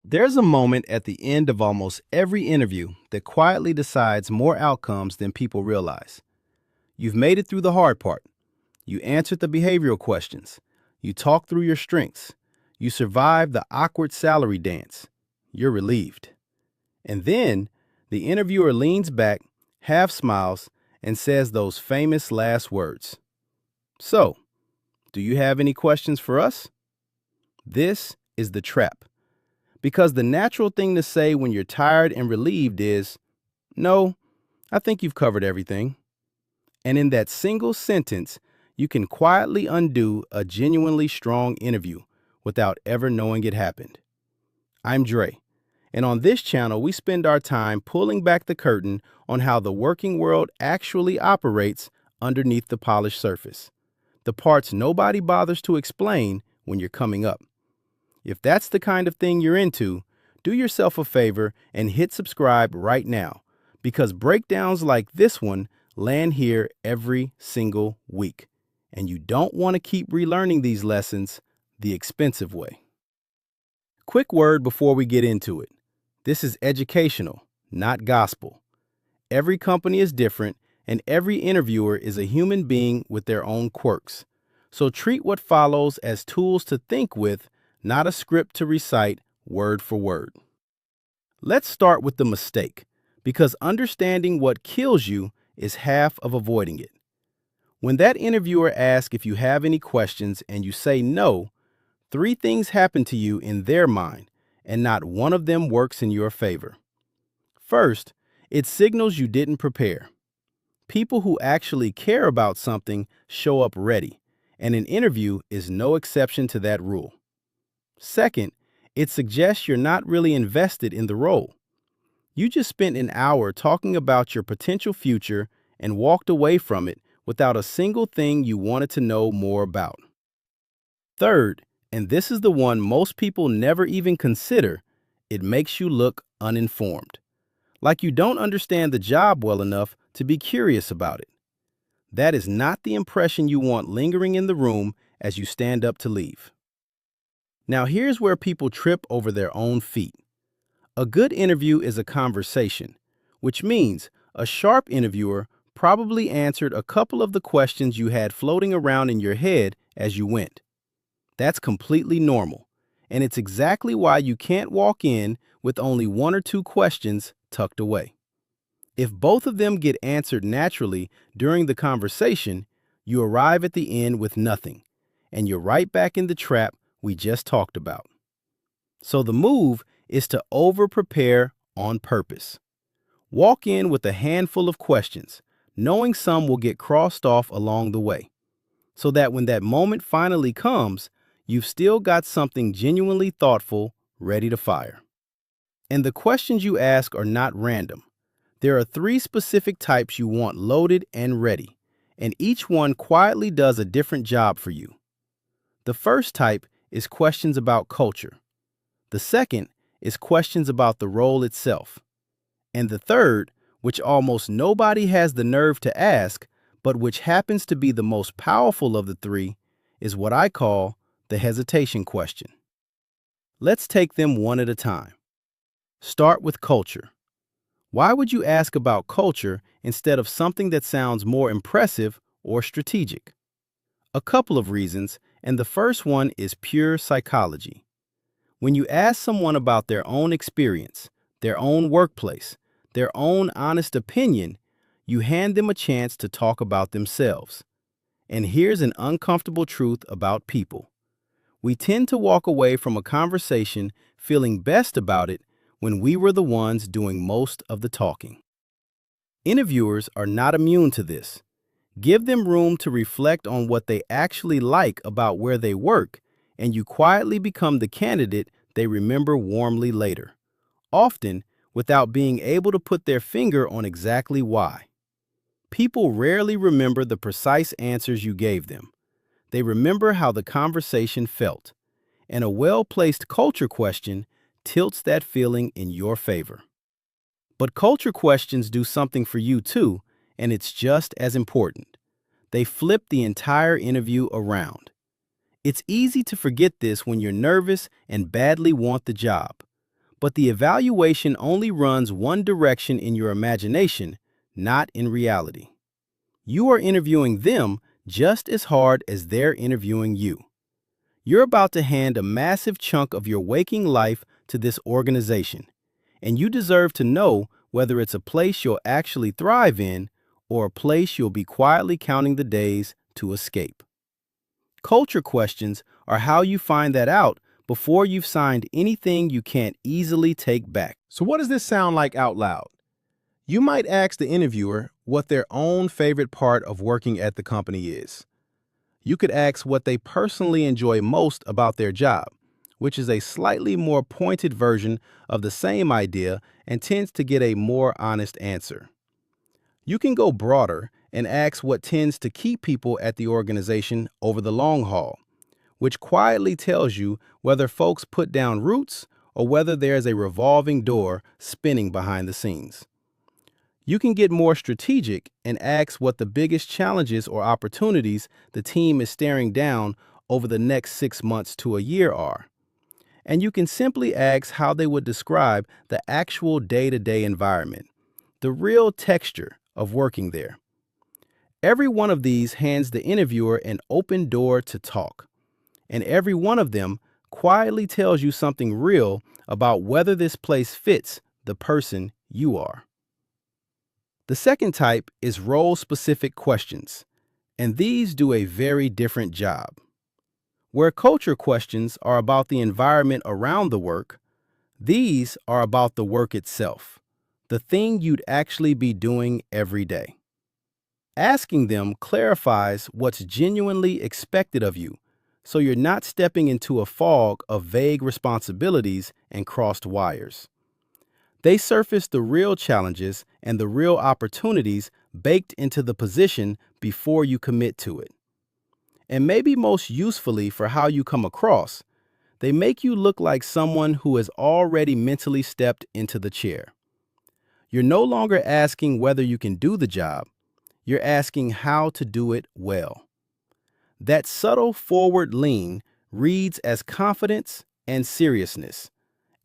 There's a moment at the end of almost every interview that quietly decides more outcomes than people realize. You've made it through the hard part. You answered the behavioral questions. You talked through your strengths. You survived the awkward salary dance. You're relieved. And then the interviewer leans back, half smiles, and says those famous last words. So, do you have any questions for us? This is the trap. Because the natural thing to say when you're tired and relieved is, "No, I think you've covered everything." And in that single sentence, you can quietly undo a genuinely strong interview without ever knowing it happened. I'm Dre, and on this channel, we spend our time pulling back the curtain on how the working world actually operates underneath the polished surface, the parts nobody bothers to explain when you're coming up. If that's the kind of thing you're into, do yourself a favor and hit subscribe right now, because breakdowns like this one land here every single week, and you don't want to keep relearning these lessons the expensive way. Quick word before we get into it. This is educational, not gospel. Every company is different, and every interviewer is a human being with their own quirks. So treat what follows as tools to think with, not a script to recite word for word. Let's start with the mistake, because understanding what kills you is half of avoiding it. When that interviewer asks if you have any questions and you say no, three things happen to you in their mind, and not one of them works in your favor. First, it signals you didn't prepare. People who actually care about something show up ready, and an interview is no exception to that rule. Second, it suggests you're not really invested in the role. You just spent an hour talking about your potential future and walked away from it without a single thing you wanted to know more about. Third, and this is the one most people never even consider, it makes you look uninformed. Like you don't understand the job well enough to be curious about it. That is not the impression you want lingering in the room as you stand up to leave. Now here's where people trip over their own feet. A good interview is a conversation, which means a sharp interviewer probably answered a couple of the questions you had floating around in your head as you went. That's completely normal, and it's exactly why you can't walk in with only one or two questions tucked away. If both of them get answered naturally during the conversation, you arrive at the end with nothing, and you're right back in the trap we just talked about. So the move is to over-prepare on purpose. Walk in with a handful of questions, knowing some will get crossed off along the way, so that when that moment finally comes, you've still got something genuinely thoughtful ready to fire. And the questions you ask are not random. There are three specific types you want loaded and ready, and each one quietly does a different job for you. The first type is questions about culture. The second is questions about the role itself. And the third, which almost nobody has the nerve to ask, but which happens to be the most powerful of the three, is what I call the hesitation question. Let's take them one at a time. Start with culture. Why would you ask about culture instead of something that sounds more impressive or strategic? A couple of reasons, and the first one is pure psychology. When you ask someone about their own experience, their own workplace, their own honest opinion, you hand them a chance to talk about themselves. And here's an uncomfortable truth about people. We tend to walk away from a conversation feeling best about it when we were the ones doing most of the talking. Interviewers are not immune to this. Give them room to reflect on what they actually like about where they work, and you quietly become the candidate they remember warmly later, often without being able to put their finger on exactly why. People rarely remember the precise answers you gave them. They remember how the conversation felt, and a well-placed culture question tilts that feeling in your favor. But culture questions do something for you too, and it's just as important. They flip the entire interview around. It's easy to forget this when you're nervous and badly want the job. but the evaluation only runs one direction in your imagination, not in reality. You are interviewing them just as hard as they're interviewing you. You're about to hand a massive chunk of your waking life to this organization, and you deserve to know whether it's a place you'll actually thrive in or a place you'll be quietly counting the days to escape. Culture questions are how you find that out before you've signed anything you can't easily take back. So what does this sound like out loud? You might ask the interviewer what their own favorite part of working at the company is. You could ask what they personally enjoy most about their job, which is a slightly more pointed version of the same idea and tends to get a more honest answer. You can go broader and ask what tends to keep people at the organization over the long haul, which quietly tells you whether folks put down roots or whether there's a revolving door spinning behind the scenes. You can get more strategic and ask what the biggest challenges or opportunities the team is staring down over the next 6 months to a year are. And you can simply ask how they would describe the actual day-to-day environment, the real texture of working there. Every one of these hands the interviewer an open door to talk, and every one of them quietly tells you something real about whether this place fits the person you are. The second type is role-specific questions, and these do a very different job. Where culture questions are about the environment around the work, these are about the work itself, the thing you'd actually be doing every day. Asking them clarifies what's genuinely expected of you, so you're not stepping into a fog of vague responsibilities and crossed wires. They surface the real challenges and the real opportunities baked into the position before you commit to it. And maybe most usefully for how you come across, they make you look like someone who has already mentally stepped into the chair. You're no longer asking whether you can do the job, you're asking how to do it well. That subtle forward lean reads as confidence and seriousness,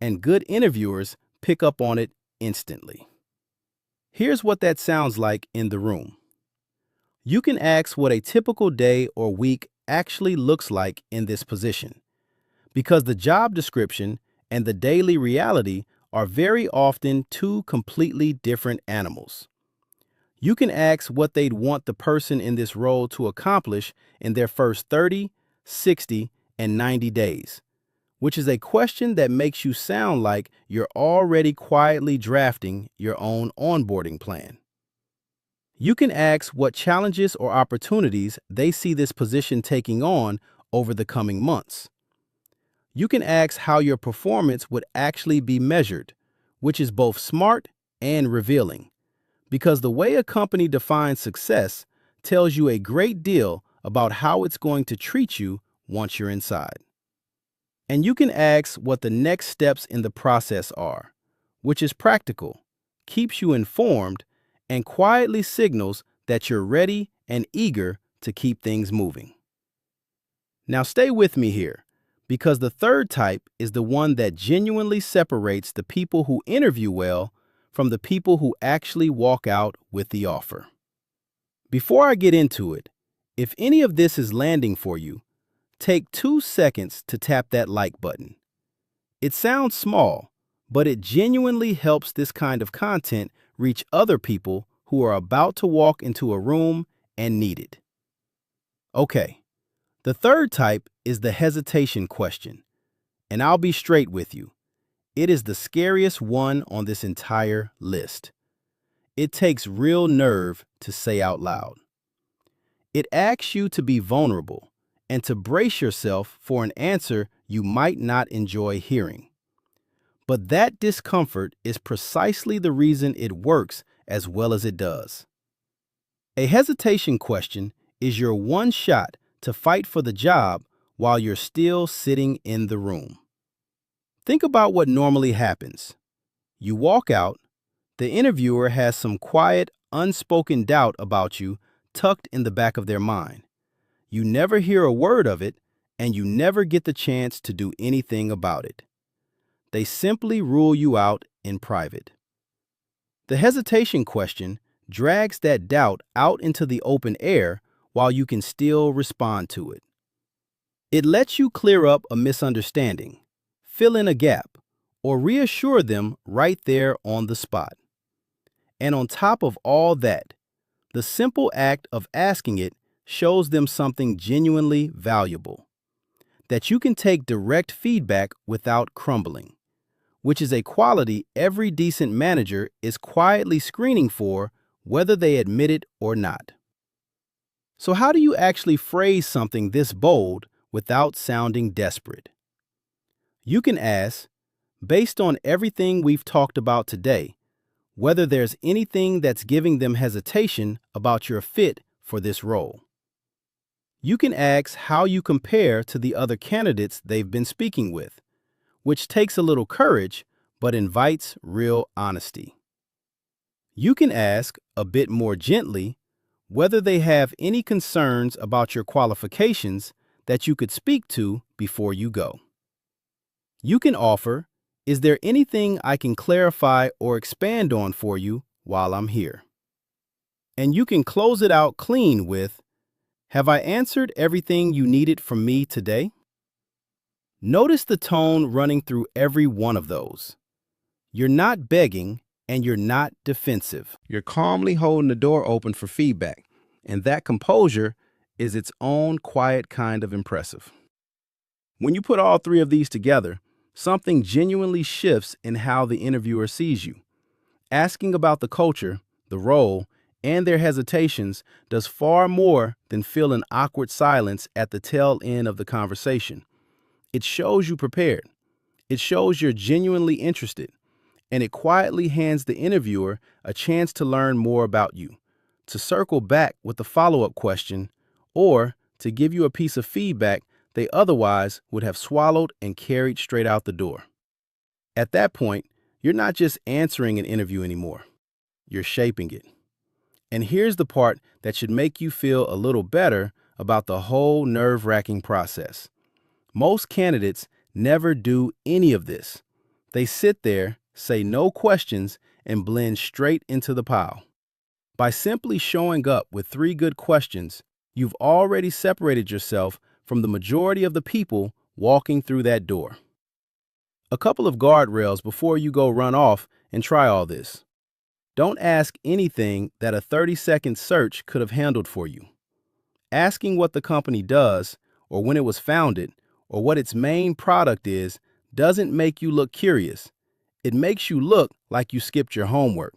and good interviewers pick up on it instantly. Here's what that sounds like in the room. You can ask what a typical day or week actually looks like in this position, because the job description and the daily reality are very often two completely different animals. You can ask what they'd want the person in this role to accomplish in their first 30, 60, and 90 days, which is a question that makes you sound like you're already quietly drafting your own onboarding plan. You can ask what challenges or opportunities they see this position taking on over the coming months. You can ask how your performance would actually be measured, which is both smart and revealing, because the way a company defines success tells you a great deal about how it's going to treat you once you're inside. And you can ask what the next steps in the process are, which is practical, keeps you informed, and quietly signals that you're ready and eager to keep things moving. Now stay with me here, because the third type is the one that genuinely separates the people who interview well from the people who actually walk out with the offer. Before I get into it, if any of this is landing for you, take 2 seconds to tap that like button. It sounds small, but it genuinely helps this kind of content reach other people who are about to walk into a room and need it. Okay, the third type is the hesitation question, and I'll be straight with you. It is the scariest one on this entire list. It takes real nerve to say out loud. It asks you to be vulnerable and to brace yourself for an answer you might not enjoy hearing. But that discomfort is precisely the reason it works as well as it does. A hesitation question is your one shot to fight for the job while you're still sitting in the room. Think about what normally happens. You walk out, the interviewer has some quiet, unspoken doubt about you tucked in the back of their mind. You never hear a word of it, and you never get the chance to do anything about it. They simply rule you out in private. The hesitation question drags that doubt out into the open air while you can still respond to it. It lets you clear up a misunderstanding, fill in a gap, or reassure them right there on the spot. And on top of all that, the simple act of asking it shows them something genuinely valuable, that you can take direct feedback without crumbling, which is a quality every decent manager is quietly screening for, whether they admit it or not. So how do you actually phrase something this bold without sounding desperate? You can ask, based on everything we've talked about today, whether there's anything that's giving them hesitation about your fit for this role. You can ask how you compare to the other candidates they've been speaking with, which takes a little courage but invites real honesty. You can ask, a bit more gently, whether they have any concerns about your qualifications that you could speak to before you go. You can offer, is there anything I can clarify or expand on for you while I'm here? And you can close it out clean with, have I answered everything you needed from me today? Notice the tone running through every one of those. You're not begging and you're not defensive. You're calmly holding the door open for feedback, and that composure is its own quiet kind of impressive. When you put all three of these together, something genuinely shifts in how the interviewer sees you. Asking about the culture, the role, and their hesitations does far more than fill an awkward silence at the tail end of the conversation. It shows you prepared. It shows you're genuinely interested. And it quietly hands the interviewer a chance to learn more about you, to circle back with a follow-up question, or to give you a piece of feedback they otherwise would have swallowed and carried straight out the door. At that point, you're not just answering an interview anymore. You're shaping it. And here's the part that should make you feel a little better about the whole nerve-wracking process. Most candidates never do any of this. They sit there, say no questions, and blend straight into the pile. By simply showing up with 3 good questions, you've already separated yourself from the majority of the people walking through that door. A couple of guardrails before you go run off and try all this. Don't ask anything that a 30-second search could have handled for you. Asking what the company does, or when it was founded, or what its main product is, doesn't make you look curious. It makes you look like you skipped your homework,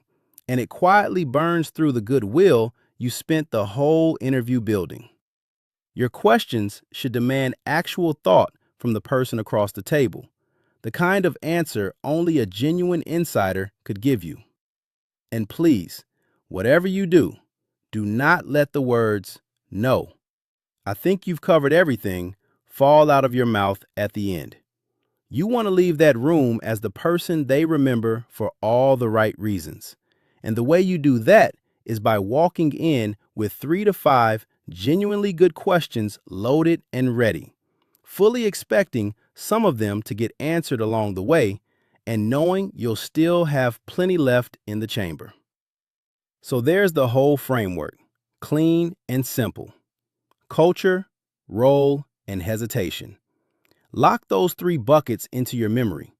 and it quietly burns through the goodwill you spent the whole interview building. Your questions should demand actual thought from the person across the table, the kind of answer only a genuine insider could give you. And please, whatever you do, do not let the words, "No, I think you've covered everything," fall out of your mouth at the end. You want to leave that room as the person they remember for all the right reasons. And the way you do that is by walking in with 3 to 5 genuinely good questions loaded and ready, fully expecting some of them to get answered along the way, and knowing you'll still have plenty left in the chamber. So there's the whole framework, clean and simple. Culture, role, and hesitation. Lock those 3 buckets into your memory.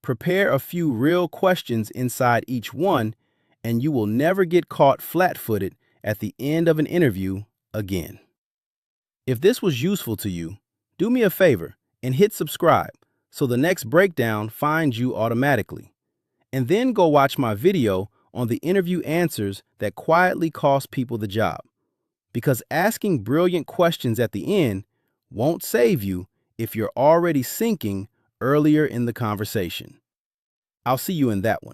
Prepare a few real questions inside each one, and you will never get caught flat-footed at the end of an interview again. If this was useful to you, do me a favor and hit subscribe so the next breakdown finds you automatically. And then go watch my video on the interview answers that quietly cost people the job. Because asking brilliant questions at the end won't save you if you're already sinking earlier in the conversation. I'll see you in that one.